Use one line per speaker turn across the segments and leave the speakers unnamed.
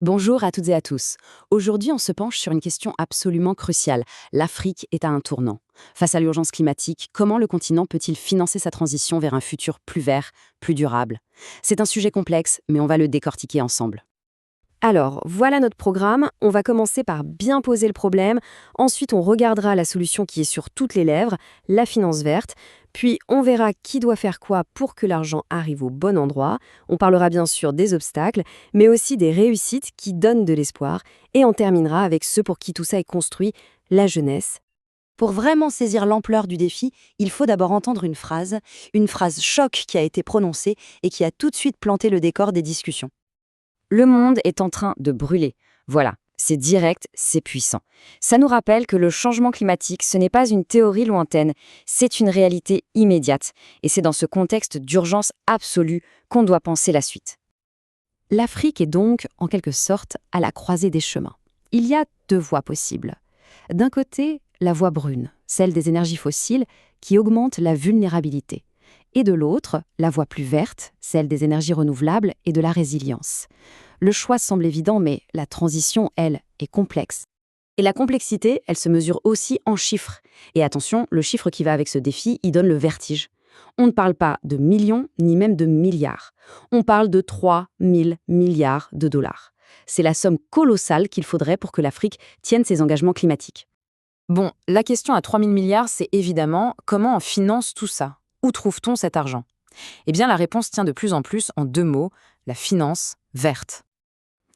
Bonjour à toutes et à tous. Aujourd'hui, on se penche sur une question absolument cruciale. L'Afrique est à un tournant. Face à l'urgence climatique, comment le continent peut-il financer sa transition vers un futur plus vert, plus durable? C'est un sujet complexe, mais on va le décortiquer ensemble.
Alors, voilà notre programme. On va commencer par bien poser le problème. Ensuite, on regardera la solution qui est sur toutes les lèvres, la finance verte. Puis, on verra qui doit faire quoi pour que l'argent arrive au bon endroit. On parlera bien sûr des obstacles, mais aussi des réussites qui donnent de l'espoir. Et on terminera avec ceux pour qui tout ça est construit, la jeunesse.
Pour vraiment saisir l'ampleur du défi, il faut d'abord entendre une phrase choc qui a été prononcée et qui a tout de suite planté le décor des discussions.
Le monde est en train de brûler. Voilà, c'est direct, c'est puissant. Ça nous rappelle que le changement climatique, ce n'est pas une théorie lointaine, c'est une réalité immédiate. Et c'est dans ce contexte d'urgence absolue qu'on doit penser la suite.
L'Afrique est donc, en quelque sorte, à la croisée des chemins. Il y a deux voies possibles. D'un côté, la voie brune, celle des énergies fossiles, qui augmente la vulnérabilité. Et de l'autre, la voie plus verte, celle des énergies renouvelables et de la résilience. Le choix semble évident, mais la transition, elle, est complexe.
Et la complexité, elle se mesure aussi en chiffres. Et attention, le chiffre qui va avec ce défi, il donne le vertige. On ne parle pas de millions, ni même de milliards. On parle de 3 000 milliards de dollars. C'est la somme colossale qu'il faudrait pour que l'Afrique tienne ses engagements climatiques.
Bon, la question à 3 000 milliards, c'est évidemment comment on finance tout ça? Où trouve-t-on cet argent? Eh bien, la réponse tient de plus en plus en deux mots, la finance verte.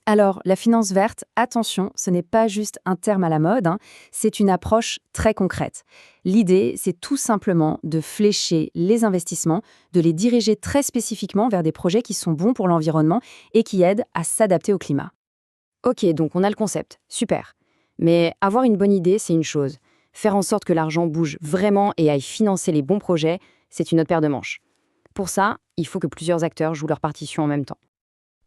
Alors, la finance verte, attention, ce n'est pas juste un terme à la mode, c'est une approche très concrète. L'idée, c'est tout simplement de flécher les investissements, de les diriger très spécifiquement vers des projets qui sont bons pour l'environnement et qui aident à s'adapter au climat. Ok, donc on a le concept, super. Mais avoir une bonne idée, c'est une chose. Faire en sorte que l'argent bouge vraiment et aille financer les bons projets, c'est une autre paire de manches. Pour ça, il faut que plusieurs acteurs jouent leur partition en même temps.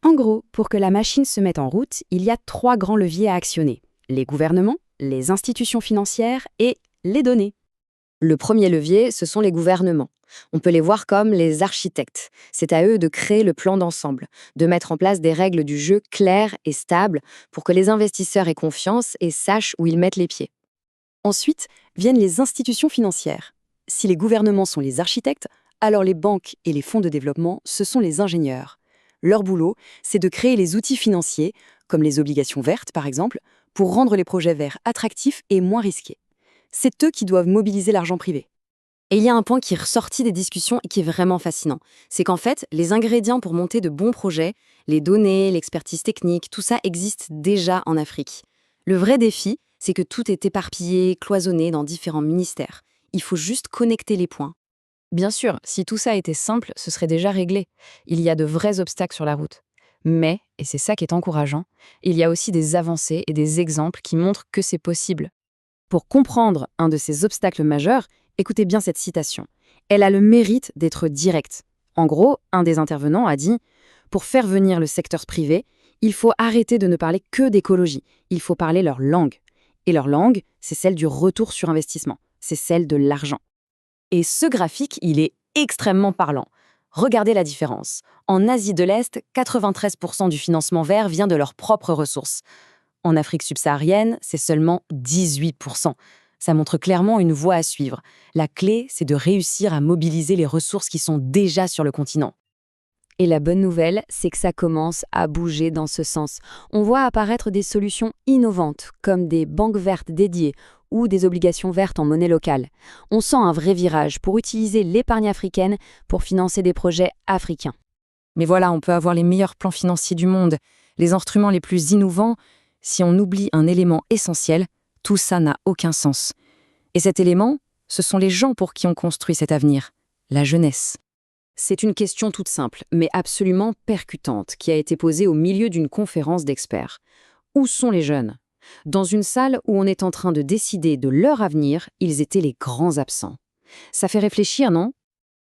En gros, pour que la machine se mette en route, il y a 3 grands leviers à actionner. Les gouvernements, les institutions financières et les données.
Le premier levier, ce sont les gouvernements. On peut les voir comme les architectes. C'est à eux de créer le plan d'ensemble, de mettre en place des règles du jeu claires et stables pour que les investisseurs aient confiance et sachent où ils mettent les pieds.
Ensuite, viennent les institutions financières. Si les gouvernements sont les architectes, alors les banques et les fonds de développement, ce sont les ingénieurs. Leur boulot, c'est de créer les outils financiers, comme les obligations vertes par exemple, pour rendre les projets verts attractifs et moins risqués. C'est eux qui doivent mobiliser l'argent privé. Et il y a un point qui est ressorti des discussions et qui est vraiment fascinant. C'est qu'en fait, les ingrédients pour monter de bons projets, les données, l'expertise technique, tout ça existe déjà en Afrique. Le vrai défi, c'est que tout est éparpillé, cloisonné dans différents ministères. Il faut juste connecter les points.
Bien sûr, si tout ça était simple, ce serait déjà réglé. Il y a de vrais obstacles sur la route. Mais, et c'est ça qui est encourageant, il y a aussi des avancées et des exemples qui montrent que c'est possible.
Pour comprendre un de ces obstacles majeurs, écoutez bien cette citation. Elle a le mérite d'être directe. En gros, un des intervenants a dit « Pour faire venir le secteur privé, il faut arrêter de ne parler que d'écologie. Il faut parler leur langue. Et leur langue, c'est celle du retour sur investissement. C'est celle de l'argent. » Et ce graphique, il est extrêmement parlant. Regardez la différence. En Asie de l'Est, 93% du financement vert vient de leurs propres ressources. En Afrique subsaharienne, c'est seulement 18%. Ça montre clairement une voie à suivre. La clé, c'est de réussir à mobiliser les ressources qui sont déjà sur le continent.
Et la bonne nouvelle, c'est que ça commence à bouger dans ce sens. On voit apparaître des solutions innovantes, comme des banques vertes dédiées ou des obligations vertes en monnaie locale. On sent un vrai virage pour utiliser l'épargne africaine pour financer des projets africains.
Mais voilà, on peut avoir les meilleurs plans financiers du monde, les instruments les plus innovants. Si on oublie un élément essentiel, tout ça n'a aucun sens. Et cet élément, ce sont les gens pour qui on construit cet avenir, la jeunesse.
C'est une question toute simple, mais absolument percutante, qui a été posée au milieu d'une conférence d'experts. Où sont les jeunes? Dans une salle où on est en train de décider de leur avenir, ils étaient les grands absents. Ça fait réfléchir, non?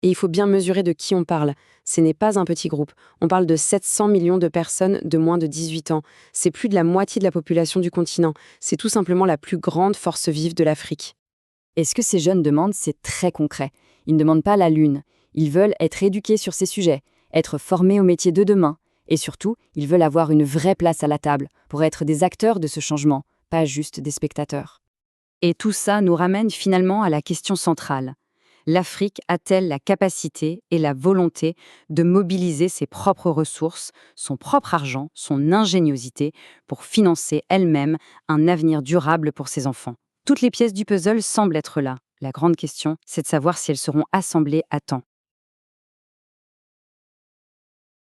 Et il faut bien mesurer de qui on parle. Ce n'est pas un petit groupe. On parle de 700 millions de personnes de moins de 18 ans. C'est plus de la moitié de la population du continent. C'est tout simplement la plus grande force vive de l'Afrique. Et ce que ces jeunes demandent, c'est très concret. Ils ne demandent pas la lune. Ils veulent être éduqués sur ces sujets, être formés au métier de demain,
Et surtout, ils veulent avoir une vraie place à la table pour être des acteurs de ce changement, pas juste des spectateurs. Et tout ça nous ramène finalement à la question centrale. L'Afrique a-t-elle la capacité et la volonté de mobiliser ses propres ressources, son propre argent, son ingéniosité pour financer elle-même un avenir durable pour ses enfants? Toutes les pièces du puzzle semblent être là. La grande question, c'est de savoir si elles seront assemblées à temps.